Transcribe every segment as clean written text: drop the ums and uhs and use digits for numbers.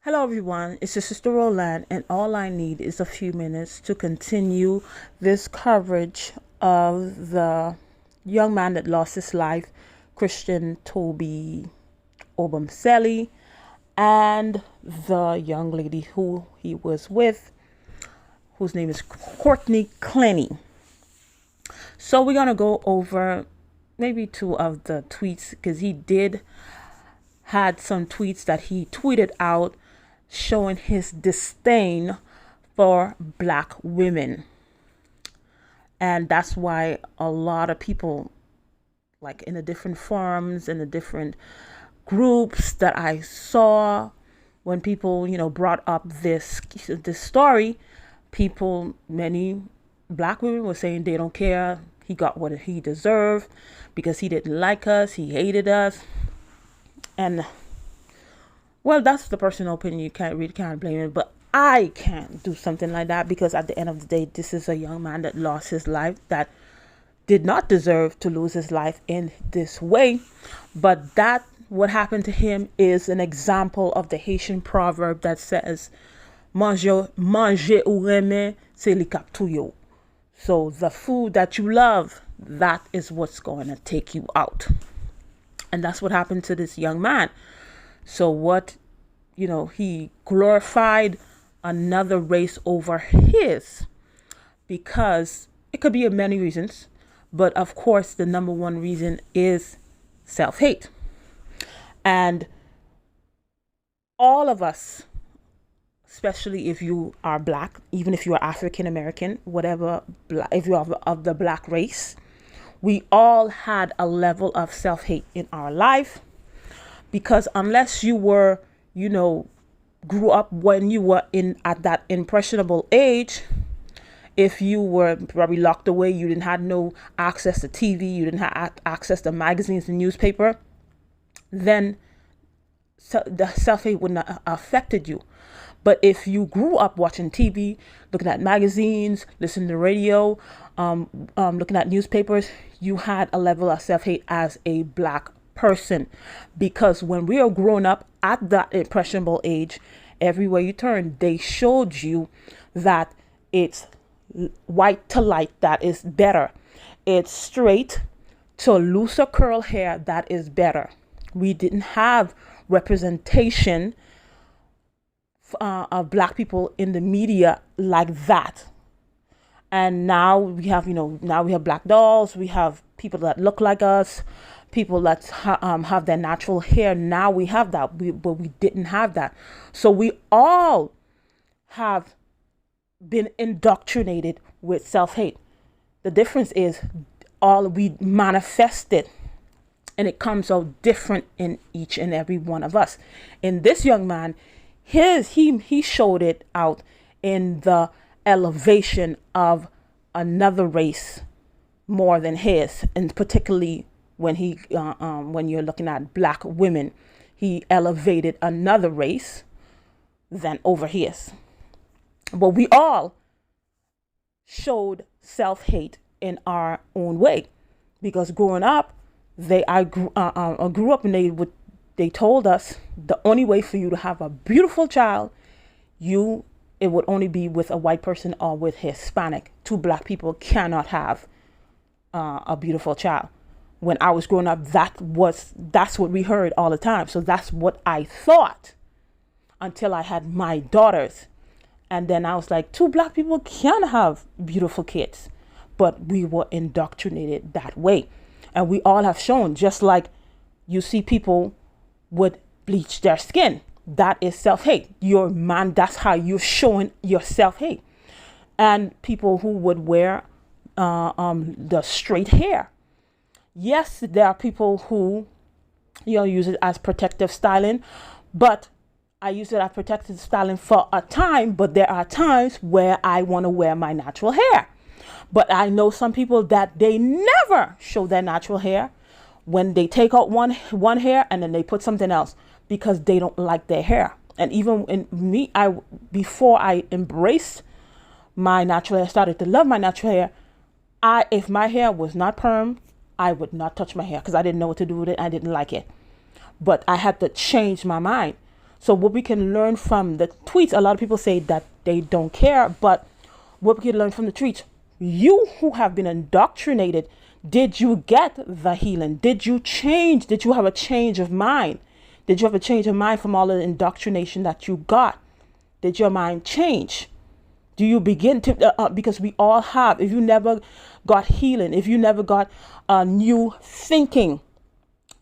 Hello, everyone. It's your sister Roland, and all I need is a few minutes to continue this coverage of the young man that lost his life, Christian Toby Obumseli, and the young lady who he was with, whose name is Courtney Clenney. So we're gonna go over maybe two of the tweets because he did had some tweets that he tweeted out showing his disdain for black women. And that's why a lot of people, like in the different forums and the different groups that I saw, when people, brought up this story, many black women were saying they don't care. He got what he deserved because he didn't like us. He hated us. And well, that's the personal opinion. You can't blame it, but I can't do something like that because at the end of the day, this is a young man that lost his life that did not deserve to lose his life in this way. But that what happened to him is an example of the Haitian proverb that says, "Manger ou aimer, c'est li k'ap touyo." So the food that you love, that is what's going to take you out. And that's what happened to this young man. So he glorified another race over his because it could be of many reasons. But of course, the number one reason is self-hate. And all of us, especially if you are black, even if you are African American, whatever, if you are of the black race, we all had a level of self-hate in our life. Because unless you were, grew up when you were at that impressionable age, if you were probably locked away, you didn't have no access to TV, you didn't have access to magazines and newspaper, then the self-hate would not have affected you. But if you grew up watching TV, looking at magazines, listening to radio, looking at newspapers, you had a level of self-hate as a black person. Because when we are growing up at that impressionable age, everywhere you turn, they showed you that it's white to light that is better. It's straight to looser curl hair that is better. We didn't have representation of black people in the media like that. And now we have, black dolls. We have people that look like us, people that have their natural hair. Now we have that, but we didn't have that. So we all have been indoctrinated with self-hate. The difference is all we manifest it, and it comes out different in each and every one of us. In this young man, he showed it out in the elevation of another race more than his, and particularly when when you're looking at black women, he elevated another race than over his. But we all showed self-hate in our own way, because growing up, I grew up and they told us the only way for you to have a beautiful child, it would only be with a white person or with Hispanic. Two black people cannot have a beautiful child. When I was growing up, that's what we heard all the time. So that's what I thought until I had my daughters. And then I was like, two black people can have beautiful kids. But we were indoctrinated that way. And we all have shown, just like you see people would bleach their skin. That is self-hate. Your man, that's how you're showing your self-hate. And people who would wear the straight hair. Yes, there are people who, use it as protective styling, but I use it as protective styling for a time, but there are times where I want to wear my natural hair. But I know some people that they never show their natural hair. When they take out one hair and then they put something else because they don't like their hair. And even in me, before I embraced my natural hair, started to love my natural hair, if my hair was not permed, I would not touch my hair because I didn't know what to do with it. I didn't like it. But I had to change my mind. So what we can learn from the tweets, a lot of people say that they don't care, but what we can learn from the tweets, you who have been indoctrinated, did you get the healing? Did you change? Did you have a change of mind? Did you have a change of mind from all of the indoctrination that you got? Did your mind change? Do you begin to, because we all have, if you never got healing, if you never got new thinking,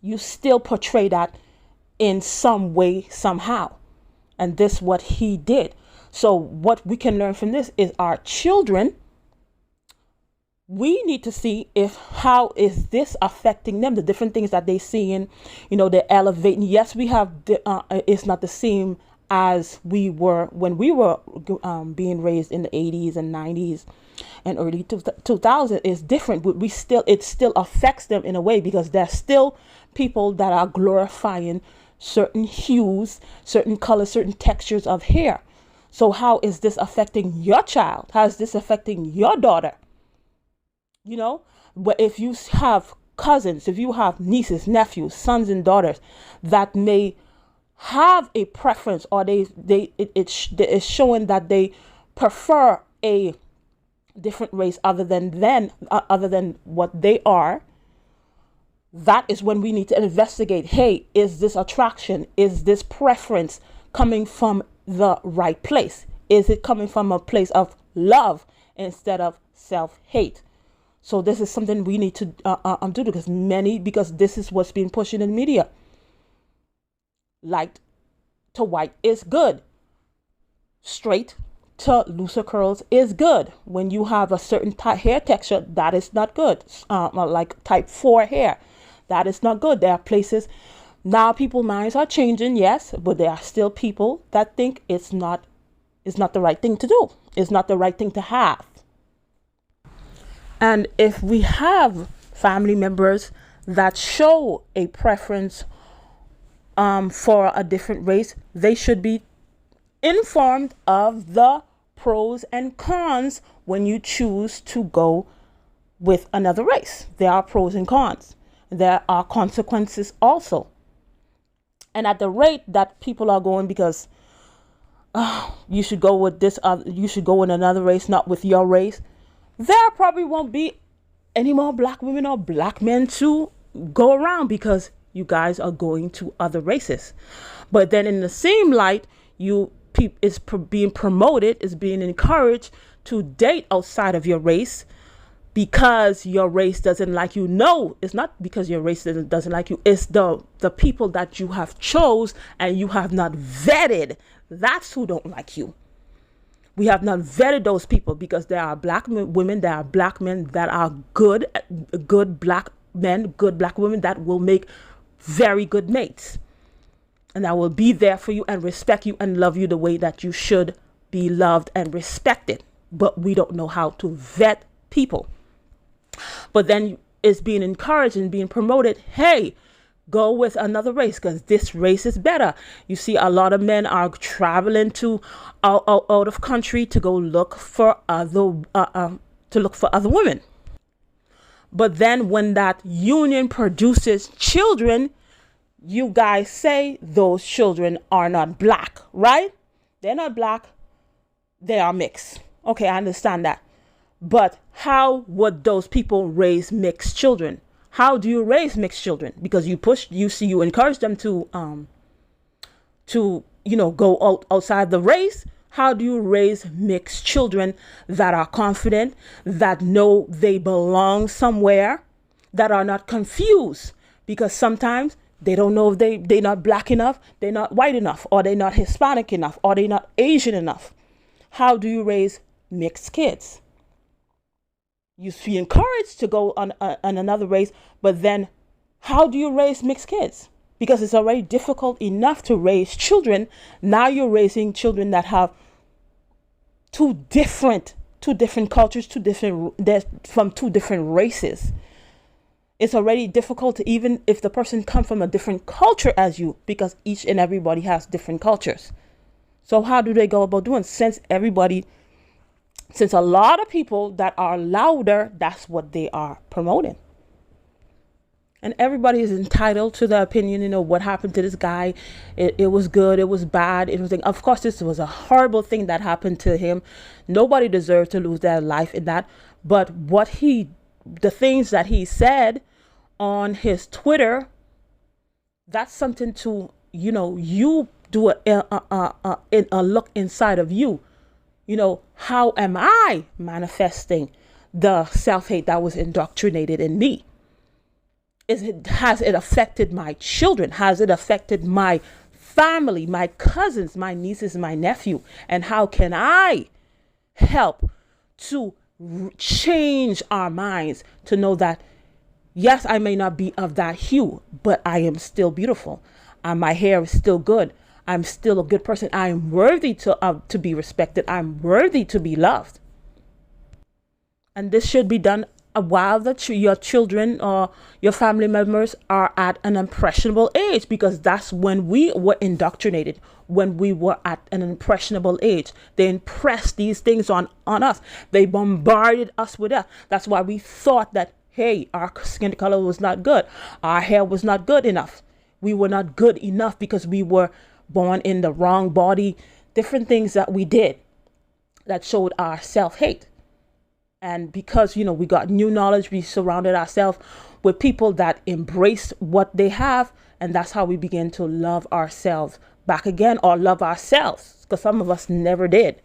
you still portray that in some way, somehow. And this is what he did. So what we can learn from this is our children, we need to see how is this affecting them, the different things that they see in, they're elevating. Yes, we have, it's not the same as we were when we were being raised in the 80s and 90s and early 2000s. Is different, but it still affects them in a way, because there's still people that are glorifying certain hues, certain colors, certain textures of hair. So how is this affecting your child? How is this affecting your daughter? But if you have cousins, if you have nieces, nephews, sons and daughters that may have a preference, or it's showing that they prefer a different race other than what they are, that is when we need to investigate. Hey, is this attraction? Is this preference coming from the right place? Is it coming from a place of love instead of self-hate? So this is something we need to do, because this is what's being pushed in the media. Light to white is good. Straight to looser curls is good. When you have a certain hair texture, that is not good. Like type 4 hair, that is not good. There are places now, people's minds are changing, yes, but there are still people that think it's not the right thing to do. It's not the right thing to have. And if we have family members that show a preference for a different race, they should be informed of the pros and cons when you choose to go with another race. There are pros and cons. There are consequences also. And at the rate that people are going, because you should go with this, you should go in another race, not with your race, there probably won't be any more black women or black men to go around, because you guys are going to other races. But then in the same light, it's being promoted, is being encouraged to date outside of your race because your race doesn't like you. No, it's not because your race doesn't like you. It's the people that you have chose and you have not vetted. That's who don't like you. We have not vetted those people, because there are black women, there are black men that are good black men, good black women that will make very good mates. And that will be there for you and respect you and love you the way that you should be loved and respected. But we don't know how to vet people. But then it's being encouraged and being promoted. Hey, go with another race because this race is better. You see, a lot of men are traveling to out of country to go look for other women. But then when that union produces children, you guys say those children are not black, right? They're not black. They are mixed. Okay, I understand that. But how would those people raise mixed children? How do you raise mixed children? Because you encourage them to go outside the race. How do you raise mixed children that are confident, that know they belong somewhere, that are not confused? Because sometimes they don't know if they're not black enough, they're not white enough, or they're not Hispanic enough, or they're not Asian enough. How do you raise mixed kids? You feel encouraged to go on another race, but then how do you raise mixed kids? Because it's already difficult enough to raise children. Now you're raising children that have two different cultures, from two different races. It's already difficult to, even if the person comes from a different culture as you, because each and everybody has different cultures. So how do they go about doing? Since a lot of people that are louder, that's what they are promoting. And everybody is entitled to their opinion. What happened to this guy, it was good, it was bad, it was, of course this was a horrible thing that happened to him. Nobody deserved to lose their life in that. But the things that he said on his Twitter, that's something to, you do a look inside of you. How am I manifesting the self-hate that was indoctrinated in me? Has it affected my children? Has it affected my family, my cousins, my nieces, my nephew? And how can I help to change our minds to know that, yes, I may not be of that hue, but I am still beautiful. My hair is still good. I'm still a good person. I am worthy to be respected. I'm worthy to be loved. And this should be done while your children or your family members are at an impressionable age, because that's when we were indoctrinated. When we were at an impressionable age, they impressed these things on us. They bombarded us with that. That's why we thought that, hey, our skin color was not good. Our hair was not good enough. We were not good enough because we were born in the wrong body. Different things that we did that showed our self-hate. And because, we got new knowledge, we surrounded ourselves with people that embrace what they have. And that's how we begin to love ourselves back again, or love ourselves, because some of us never did.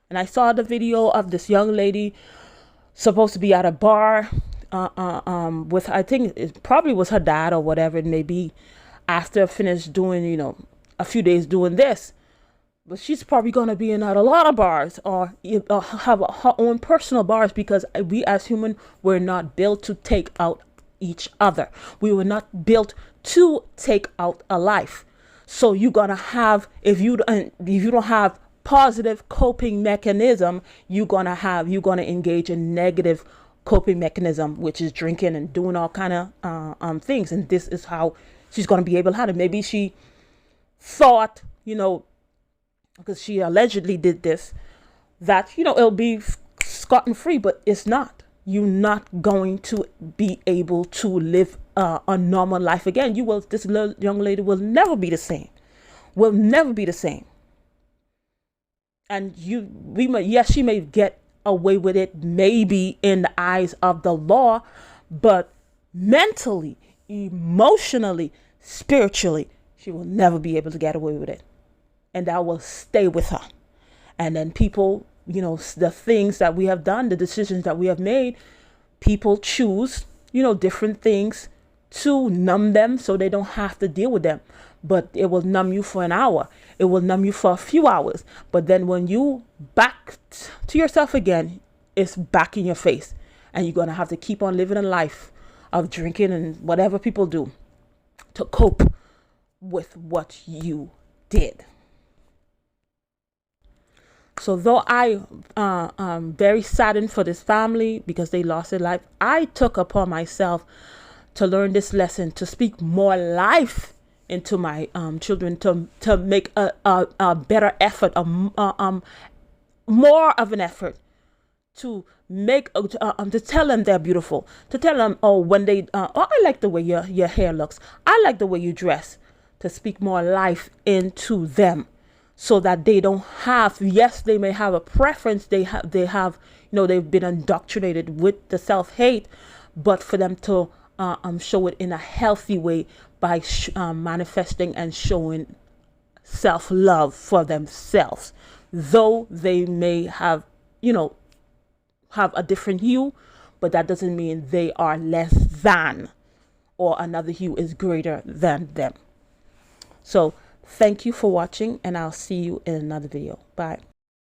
And I saw the video of this young lady supposed to be at a bar with, I think it probably was her dad or whatever it may be, after finished doing, a few days doing this. But she's probably going to be in at a lot of bars, or have her own personal bars, because we as humans were not built to take out each other. We were not built to take out a life. So you're going to have, if you don't have positive coping mechanism, you're going to engage in negative coping mechanism, which is drinking and doing all kind of things. And this is how she's going to be able to have it. Maybe she thought, because she allegedly did this, that, it'll be scot free, but it's not. You're not going to be able to live a normal life again. This little young lady will never be the same. Will never be the same. And yes, she may get away with it, maybe in the eyes of the law, but mentally, emotionally, spiritually, she will never be able to get away with it. And that will stay with her. And then people, the things that we have done, the decisions that we have made, people choose, different things to numb them so they don't have to deal with them. But it will numb you for an hour. It will numb you for a few hours. But then when you back to yourself again, it's back in your face. And you're going to have to keep on living a life of drinking and whatever people do to cope with what you did. So though I am very saddened for this family because they lost their life, I took upon myself to learn this lesson, to speak more life into my children, to make a better effort, more of an effort to make to tell them they're beautiful, to tell them, when they I like the way your hair looks, I like the way you dress, to speak more life into them, so that they don't have, yes, they may have a preference, they have they've been indoctrinated with the self-hate, but for them to show it in a healthy way by manifesting and showing self-love for themselves, though they may have have a different hue, but that doesn't mean they are less than, or another hue is greater than them. So thank you for watching, and I'll see you in another video. Bye.